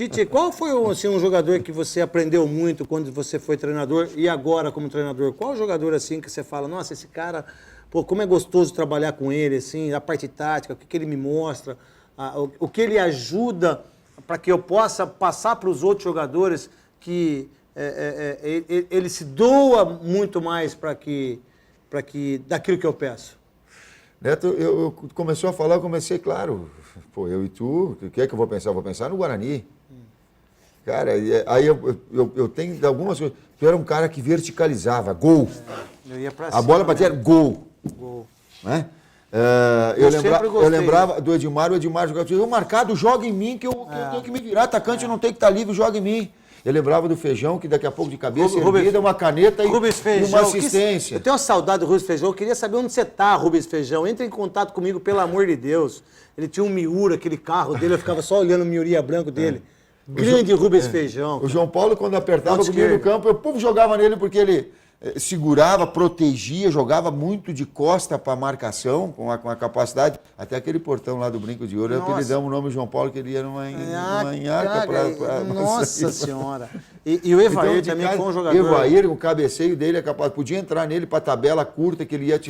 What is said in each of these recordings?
Tite, qual foi assim, um jogador que você aprendeu muito quando você foi treinador e agora como treinador? Qual jogador assim que você fala, nossa, esse cara, pô, como é gostoso trabalhar com ele, assim, a parte tática, o que ele me mostra, o que ele ajuda para que eu possa passar para os outros jogadores que ele se doa muito mais para que daquilo que eu peço. Neto, eu começou a falar, eu comecei, claro, pô, eu e tu, o que é que eu vou pensar? Eu vou pensar no Guarani. Cara, aí eu tenho algumas coisas. Tu era um cara que verticalizava, gol. Eu ia pra a cima, bola batia, gol. Gol. Né? Eu eu lembrava do Edmar, o Edmar jogava, eu marcado, joga em mim, que eu tenho que me virar, atacante, eu não tenho que estar livre, joga em mim. Eu lembrava do Feijão, que daqui a pouco de cabeça erguida, uma caneta e uma assistência. Eu tenho uma saudade do Rubens Feijão, eu queria saber onde você está, Rubens Feijão. Entre em contato comigo, pelo amor de Deus. Ele tinha um Miura, aquele carro dele, eu ficava só olhando o Miurinha branco dele. Grande Rubens Feijão. O João Paulo, quando apertava comigo no campo, eu jogava nele porque ele segurava, protegia, jogava muito de costa para marcação, com a capacidade. Até aquele portão lá do Brinco de Ouro, apelidamos o nome João Paulo, que ele ia numa nhaca para... Nossa Senhora! E o Evair então, também foi um jogador... Evair, o cabeceio dele é capaz... Podia entrar nele para tabela curta, que ele ia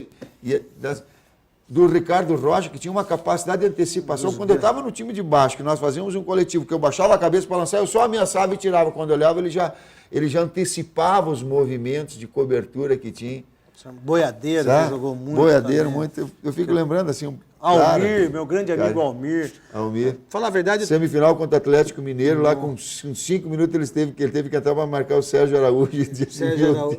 do Ricardo Rocha, que tinha uma capacidade de antecipação. Quando eu estava no time de baixo, que nós fazíamos um coletivo, que eu baixava a cabeça para lançar, eu só ameaçava e tirava. Quando eu olhava, ele já antecipava os movimentos de cobertura que tinha. Boiadeiro, que jogou muito. Boiadeiro, muito. Eu fico lembrando assim... Almir, meu grande amigo Almir. Almir. Falar a verdade... Semifinal contra o Atlético Mineiro, lá com 5 minutos ele teve que entrar para marcar o Sérgio Araújo. Sérgio Araújo.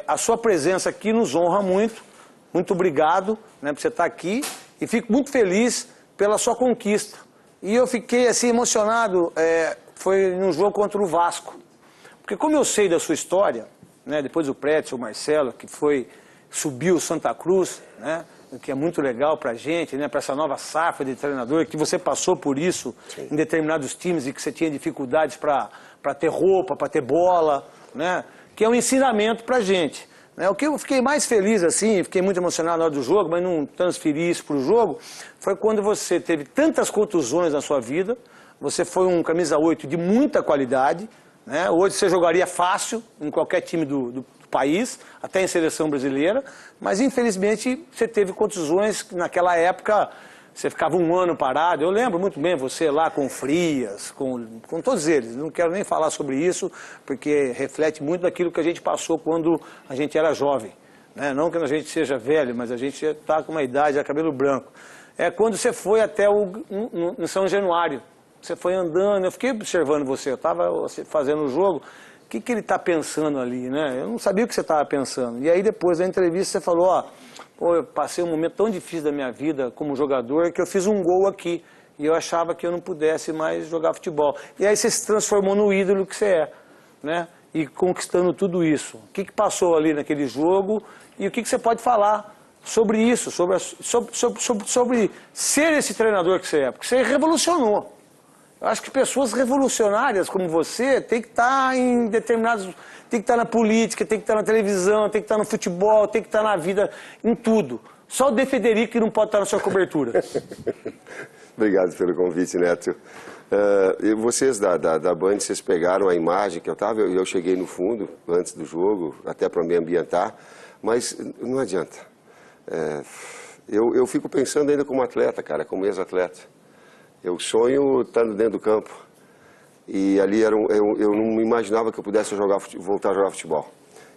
A sua presença aqui nos honra muito. Muito obrigado, né, por você estar aqui e fico muito feliz pela sua conquista. E eu fiquei assim emocionado, foi num jogo contra o Vasco. Porque como eu sei da sua história, né, depois do Prédio, o Marcelo, que subiu o Santa Cruz, né, que é muito legal pra gente, né, para essa nova safra de treinador, que você passou por isso em determinados times e que você tinha dificuldades para ter roupa, para ter bola, né, que é um ensinamento pra gente. O que eu fiquei mais feliz, assim, fiquei muito emocionado na hora do jogo, mas não transferi isso para o jogo, foi quando você teve tantas contusões na sua vida, você foi um camisa 8 de muita qualidade, né? Hoje você jogaria fácil em qualquer time do país, até em seleção brasileira, mas infelizmente você teve contusões que naquela época você ficava um ano parado. Eu lembro muito bem você lá com Frias, com todos eles. Não quero nem falar sobre isso, porque reflete muito daquilo que a gente passou quando a gente era jovem. Né? Não que a gente seja velho, mas a gente está com uma idade, já cabelo branco. É quando você foi até no São Januário. Você foi andando, eu fiquei observando você, eu estava fazendo o jogo. O que ele está pensando ali, né? Eu não sabia o que você estava pensando. E aí depois da entrevista você falou, pô, eu passei um momento tão difícil da minha vida como jogador que eu fiz um gol aqui e eu achava que eu não pudesse mais jogar futebol. E aí você se transformou no ídolo que você é, né? E conquistando tudo isso. O que passou ali naquele jogo e o que você pode falar sobre isso, sobre ser esse treinador que você é? Porque você revolucionou. Eu acho que pessoas revolucionárias como você tem que estar em determinados... Tem que estar na política, tem que estar na televisão, tem que estar no futebol, tem que estar na vida, em tudo. Só o De Federico que não pode estar na sua cobertura. Obrigado pelo convite, Neto. Vocês da Band, vocês pegaram a imagem que eu estava, eu cheguei no fundo, antes do jogo, até para me ambientar, mas não adianta. Eu fico pensando ainda como atleta, cara, como ex-atleta. Eu sonho estando dentro do campo. E ali eu não imaginava que eu pudesse voltar a jogar futebol.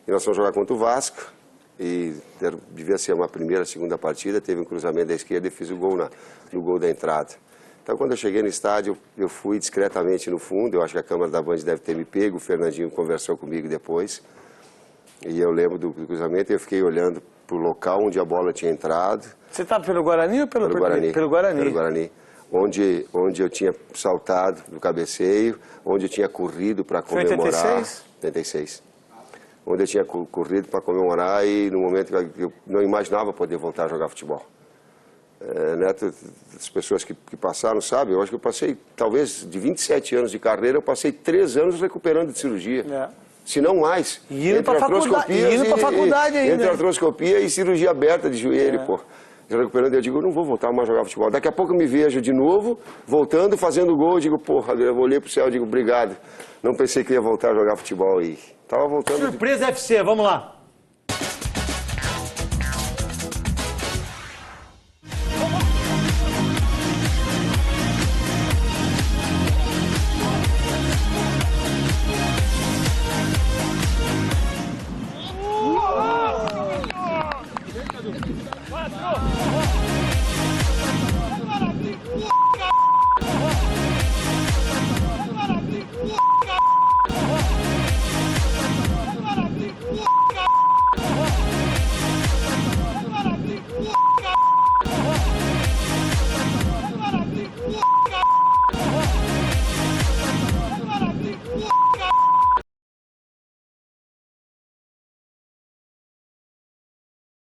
E nós fomos jogar contra o Vasco, e devia ser uma primeira, segunda partida, teve um cruzamento da esquerda e fiz o gol no gol da entrada. Então quando eu cheguei no estádio, eu fui discretamente no fundo, eu acho que a câmera da Band deve ter me pego, o Fernandinho conversou comigo depois, e eu lembro do cruzamento e eu fiquei olhando para o local onde a bola tinha entrado. Você estava pelo Guarani ou pelo Guarani? Pelo Guarani. Pelo Guarani. Onde eu tinha saltado no cabeceio, onde eu tinha corrido para comemorar. Foi 86? 86. Onde eu tinha corrido para comemorar e no momento que eu não imaginava poder voltar a jogar futebol. Neto, as pessoas que passaram, sabem, eu acho que eu passei, talvez de 27 anos de carreira, eu passei 3 anos recuperando de cirurgia. Se não mais. E indo para faculdade ainda. Entre artroscopia e cirurgia aberta de joelho, pô. já recuperando, eu digo, eu não vou voltar mais a jogar futebol. Daqui a pouco eu me vejo de novo, voltando, fazendo gol, eu digo, porra, eu olhei pro céu e digo, obrigado. Não pensei que ia voltar a jogar futebol e tava voltando. Surpresa FC, vamos lá.